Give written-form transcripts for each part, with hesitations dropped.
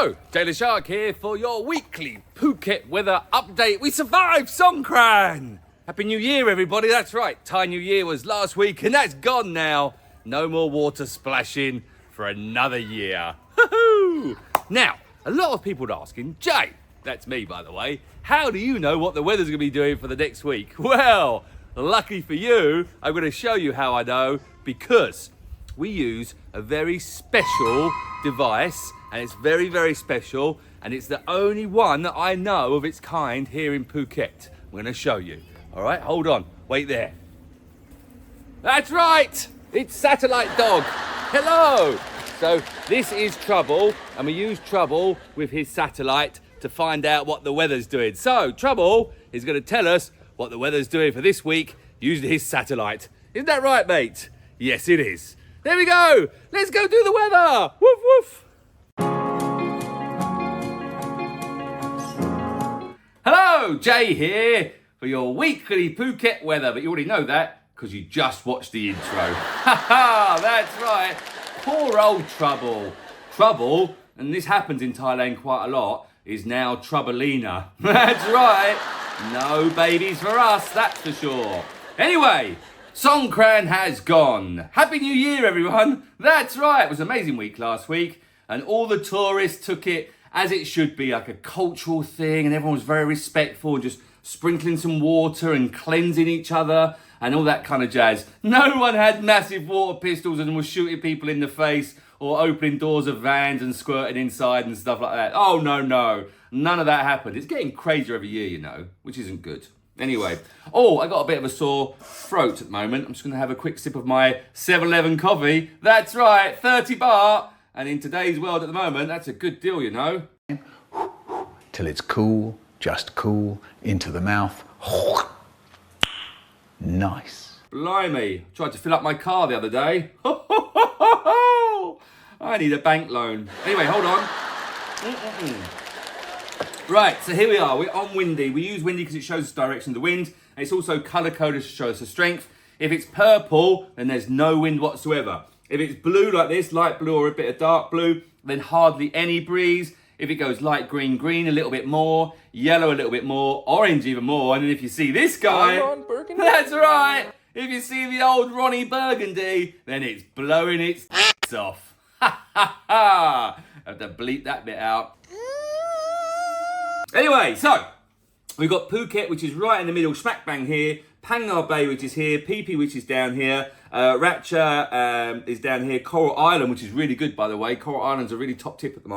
Hello, Leshark here for your weekly Phuket weather update. We survived Songkran! Happy New Year, everybody. That's right, Thai New Year was last week and that's gone now. No more water splashing for another year. Woohoo! Now, a lot of people are asking, Jay, that's me by the way, how do you know what the weather's going to be doing for the next week? Well, lucky for you, I'm going to show you how I know because we use a very special device and it's very, very special and it's the only one that I know of its kind here in Phuket. I'm going to show you. All right, hold on, wait there. That's right, it's Satellite Dog. Hello. So this is Trouble and we use Trouble with his satellite to find out what the weather's doing. So Trouble is going to tell us what the weather's doing for this week using his satellite. Isn't that right, mate? Yes, it is. There we go. Let's go do the weather. Woof, woof. Hello, Jay here for your weekly Phuket weather. But you already know that because you just watched the intro. Ha ha, that's right. Poor old Trouble. Trouble, and this happens in Thailand quite a lot, is now Troublina. That's right. No babies for us, that's for sure. Anyway, Songkran has gone. Happy New Year, everyone. That's right. It was an amazing week last week and all the tourists took it as it should be, like a cultural thing, and everyone was very respectful and just sprinkling some water and cleansing each other and all that kind of jazz. No one had massive water pistols and was shooting people in the face or opening doors of vans and squirting inside and stuff like that. Oh, no. None of that happened. It's getting crazier every year, you know, which isn't good. Anyway, I got a bit of a sore throat at the moment. I'm just going to have a quick sip of my 7-Eleven coffee. That's right, 30 baht. And in today's world at the moment, that's a good deal, you know. Till it's cool, just cool, into the mouth. Nice. Blimey, tried to fill up my car the other day. I need a bank loan. Anyway, hold on. Right, so here we are. We're on windy. We use windy because it shows us the direction of the wind. And it's also colour-coded to show us the strength. If it's purple, then there's no wind whatsoever. If it's blue like this, light blue or a bit of dark blue, then hardly any breeze. If it goes light green, green a little bit more, yellow a little bit more, orange even more. And then if you see this guy, that's right. If you see the old Ronnie Burgundy, then it's blowing its off. Ha ha ha. I have to bleep that bit out. Anyway, so we've got Phuket, which is right in the middle, smack bang here. Phang Nga Bay, which is here. Phi Phi, which is down here. Ratcha is down here. Coral Island, which is really good, by the way. Coral Island's a really top tip at the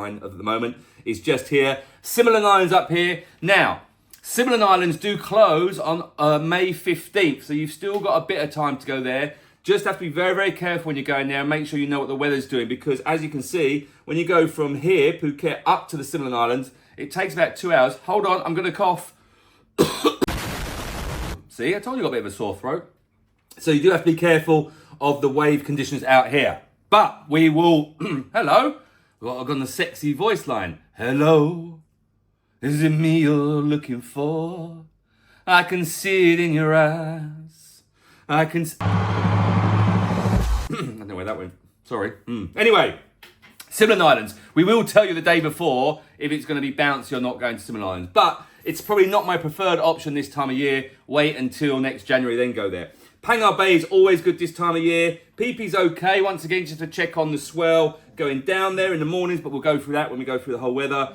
moment, is just here. Similar Islands up here. Now, Similar Islands do close on May 15th, so you've still got a bit of time to go there. Just have to be very, very careful when you're going there and make sure you know what the weather's doing because as you can see, when you go from here, Phuket, up to the Similar Islands, it takes about 2 hours. Hold on, I'm going to cough. See, I told you I got a bit of a sore throat. So you do have to be careful of the wave conditions out here. But we will... Hello? I've got the sexy voice line. Hello? Is it me you're looking for? I can see it in your eyes. I can... I don't know where that went. Sorry. Anyway, Similar Islands. We will tell you the day before if it's going to be bouncy or not going to Similar Islands. But it's probably not my preferred option this time of year. Wait until next January, then go there. Phang Nga Bay is always good this time of year. Phi Phi's okay. Once again, just to check on the swell going down there in the mornings, but we'll go through that when we go through the whole weather.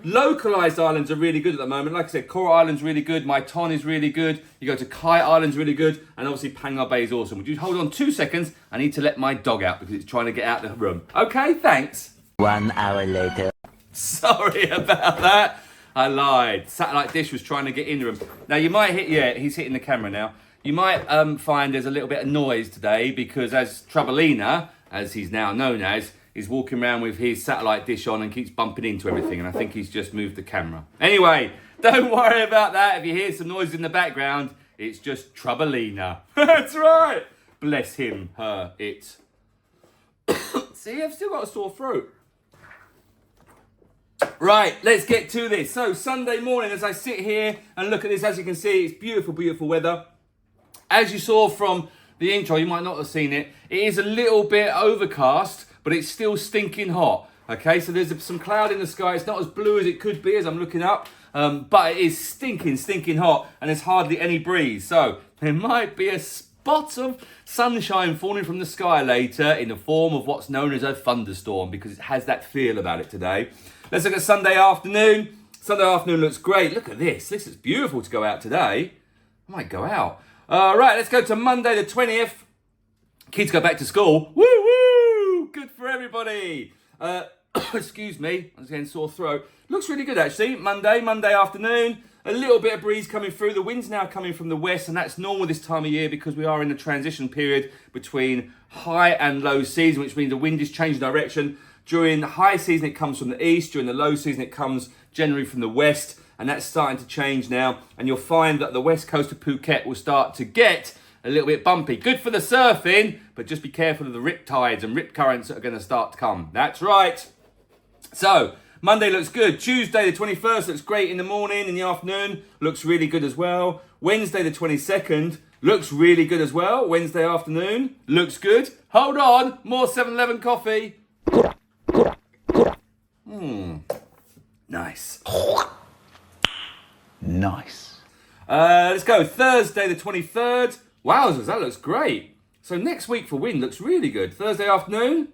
Localised islands are really good at the moment. Like I said, Coral Island's really good. Mai Ton is really good. You go to Kai Island's really good. And obviously, Phang Nga Bay is awesome. Would you hold on 2 seconds? I need to let my dog out because it's trying to get out of the room. Okay, thanks. 1 hour later. Sorry about that. I lied. Satellite Dish was trying to get in the room. Now, you might hit... Yeah, he's hitting the camera now. You might find there's a little bit of noise today because as Troublina, as he's now known as, is walking around with his satellite dish on and keeps bumping into everything. And I think he's just moved the camera. Anyway, don't worry about that. If you hear some noise in the background, it's just Troublina. That's right. Bless him, her, it. See, I've still got a sore throat. Right, let's get to this. So Sunday morning, as I sit here and look at this, as you can see, it's beautiful, beautiful weather. As you saw from the intro, you might not have seen it, it is a little bit overcast, but it's still stinking hot. Okay, so there's some cloud in the sky. It's not as blue as it could be as I'm looking up, but it is stinking hot, and there's hardly any breeze. So there might be a spot of sunshine falling from the sky later in the form of what's known as a thunderstorm, because it has that feel about it today. Let's look at Sunday afternoon. Sunday afternoon looks great. Look at this. This is beautiful to go out today. I might go out. Right, let's go to Monday the 20th. Kids go back to school. Woo woo! Good for everybody. Excuse me, I was getting sore throat. Looks really good actually. Monday afternoon. A little bit of breeze coming through. The wind's now coming from the west, and that's normal this time of year because we are in the transition period between high and low season, which means the wind is changing direction. During the high season, it comes from the east. During the low season, it comes generally from the west, and that's starting to change now. And you'll find that the west coast of Phuket will start to get a little bit bumpy. Good for the surfing, but just be careful of the rip tides and rip currents that are going to start to come. That's right. So, Monday looks good. Tuesday the 21st looks great in the morning, in the afternoon. Looks really good as well. Wednesday the 22nd looks really good as well. Wednesday afternoon looks good. Hold on, more 7-Eleven coffee. Nice. Nice. Let's go. Thursday the 23rd. Wowzers, that looks great. So next week for wind looks really good. Thursday afternoon.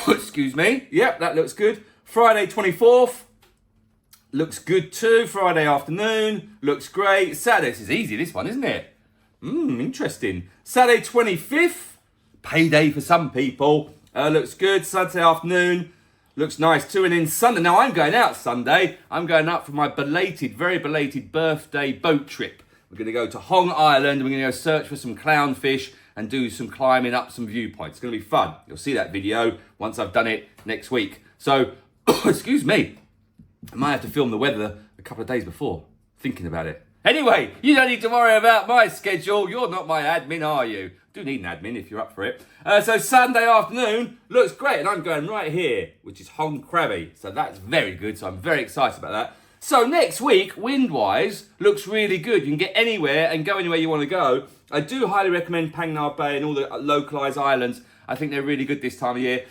Excuse me. Yep, that looks good. Friday 24th. Looks good too. Friday afternoon. Looks great. Saturday, this is easy, this one, isn't it? Interesting. Saturday 25th. Payday for some people. Looks good. Saturday afternoon. Looks nice too. And then Sunday. Now I'm going out Sunday. I'm going up for my very belated birthday boat trip. We're going to go to Hong Island. We're going to go search for some clownfish and do some climbing up some viewpoints. It's going to be fun. You'll see that video once I've done it next week. So, excuse me. I might have to film the weather a couple of days before, thinking about it. Anyway, you don't need to worry about my schedule. You're not my admin, are you? Do need an admin if you're up for it. So Sunday afternoon looks great, and I'm going right here, which is Hong Krabi. So that's very good. So I'm very excited about that. So next week, wind-wise, looks really good. You can get anywhere and go anywhere you want to go. I do highly recommend Phang Nga Bay and all the localised islands. I think they're really good this time of year.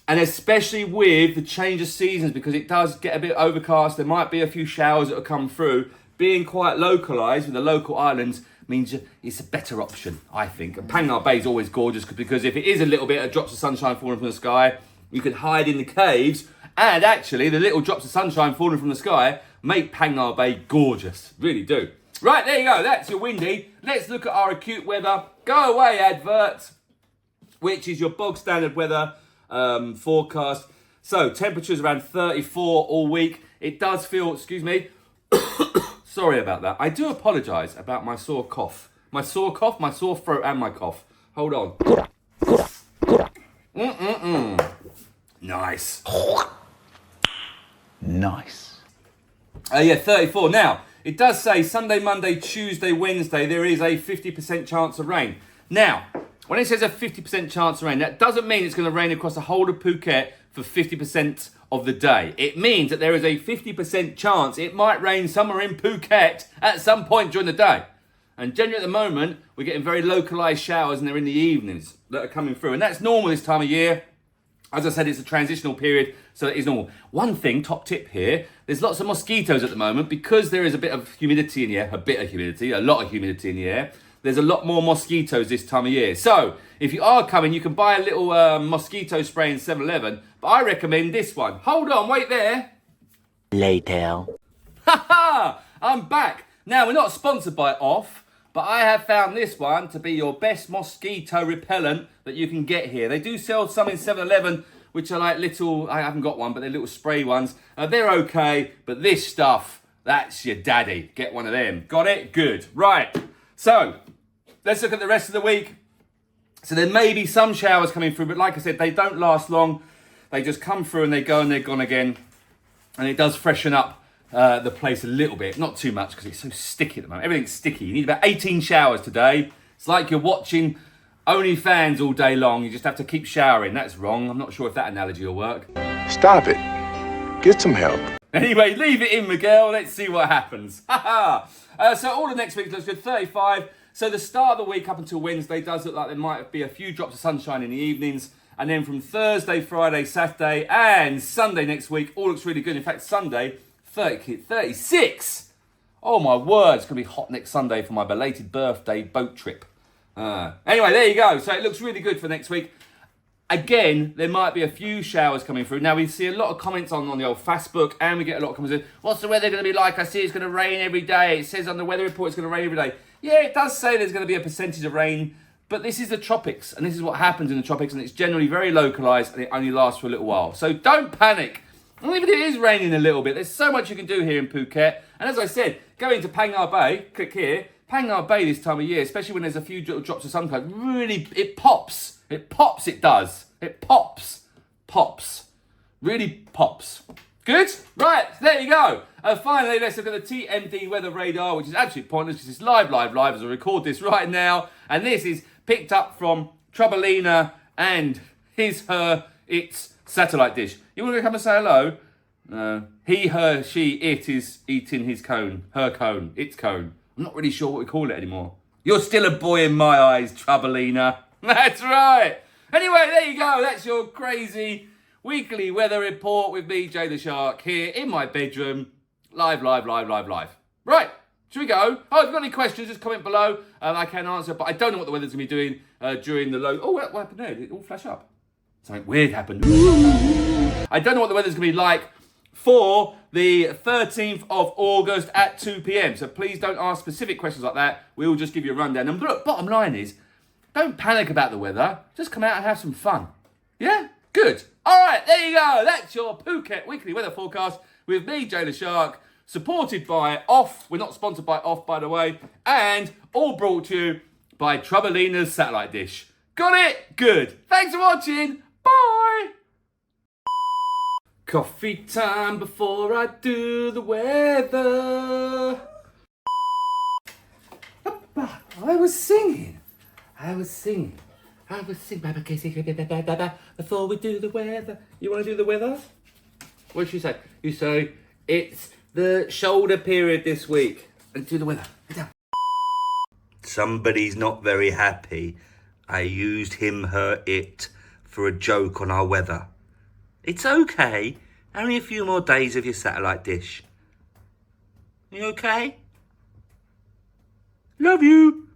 And especially with the change of seasons, because it does get a bit overcast. There might be a few showers that will come through. Being quite localised with the local islands means it's a better option, I think. And Phang Nga Bay is always gorgeous because if it is a little bit of drops of sunshine falling from the sky, you can hide in the caves. And actually, the little drops of sunshine falling from the sky make Phang Nga Bay gorgeous. Really do. Right, there you go. That's your windy. Let's look at our acute weather. Go away, adverts, which is your bog standard weather forecast. So, temperatures around 34 all week. It does feel, excuse me, sorry about that. I do apologise about my sore cough. My sore cough, my sore throat, and my cough. Hold on. Nice. Nice. Yeah, 34. Now, it does say Sunday, Monday, Tuesday, Wednesday, there is a 50% chance of rain. Now, when it says a 50% chance of rain, that doesn't mean it's going to rain across the whole of Phuket for 50% of the day. It means that there is a 50% chance it might rain somewhere in Phuket at some point during the day. And generally at the moment, we're getting very localised showers, and they're in the evenings that are coming through. And that's normal this time of year. As I said, it's a transitional period, so it is normal. One thing, top tip here, there's lots of mosquitoes at the moment because there is a bit of humidity in the air, a lot of humidity in the air. There's a lot more mosquitoes this time of year. So, if you are coming, you can buy a little mosquito spray in 7-Eleven, but I recommend this one. Hold on, wait there. Later. Ha! I'm back. Now, we're not sponsored by Off, but I have found this one to be your best mosquito repellent that you can get here. They do sell some in 7-Eleven, which are like little, I haven't got one, but they're little spray ones. They're okay, but this stuff, that's your daddy. Get one of them. Got it? Good. Right. So, let's look at the rest of the week. So there may be some showers coming through, but like I said, they don't last long. They just come through and they go and they're gone again. And it does freshen up the place a little bit. Not too much because it's so sticky at the moment. Everything's sticky. You need about 18 showers today. It's like you're watching OnlyFans all day long. You just have to keep showering. That's wrong. I'm not sure if that analogy will work. Stop it. Get some help. Anyway, leave it in, Miguel. Let's see what happens. So all of next week looks good. 35. So the start of the week up until Wednesday does look like there might be a few drops of sunshine in the evenings. And then from Thursday, Friday, Saturday, and Sunday next week, all looks really good. In fact, Sunday, 36. Oh my word, it's going to be hot next Sunday for my belated birthday boat trip. Anyway, there you go. So it looks really good for next week. Again, there might be a few showers coming through. Now, we see a lot of comments on the old Facebook, and we get a lot of comments in, what's the weather going to be like? I see it's going to rain every day. It says on the weather report it's going to rain every day. Yeah, it does say there's going to be a percentage of rain, but this is the tropics, and this is what happens in the tropics, and it's generally very localised, and it only lasts for a little while. So don't panic. And even if it is raining a little bit, there's so much you can do here in Phuket. And as I said, going to Phang Nga Bay, click here, Phang Nga Bay this time of year, especially when there's a few little drops of sunshine, really, it pops. It pops, it does. It pops. Pops. Really pops. Good? Right, there you go. Finally, let's look at the TMD weather radar, which is absolutely pointless because it's live as I record this right now. And this is picked up from Troublina and his, her, its satellite dish. You want to come and say hello? No. He, her, she, it is eating his cone. Her cone. Its cone. I'm not really sure what we call it anymore. You're still a boy in my eyes, Troublina. That's right. Anyway, there you go. That's your crazy weekly weather report with me, Jay the Shark, here in my bedroom. Live. Right, should we go? Oh, if you've got any questions, just comment below. I can answer, but I don't know what the weather's going to be doing during the low... Oh, what happened there? Did it all flash up? Something weird happened. I don't know what the weather's going to be like for the 13th of August at 2 p.m. So please don't ask specific questions like that. We'll just give you a rundown. And look, bottom line is, don't panic about the weather. Just come out and have some fun. Yeah? Good. All right, there you go. That's your Phuket weekly weather forecast with me, Jay the Shark, supported by Off. We're not sponsored by Off, by the way. And all brought to you by Troublina's satellite dish. Got it? Good. Thanks for watching. Bye. Coffee time before I do the weather. I was singing. Before we do the weather. You want to do the weather? What should you say? You say, it's the shoulder period this week. And do the weather. Get down. Somebody's not very happy. I used him, her, it for a joke on our weather. It's okay. Only a few more days of your satellite dish. You okay? Love you.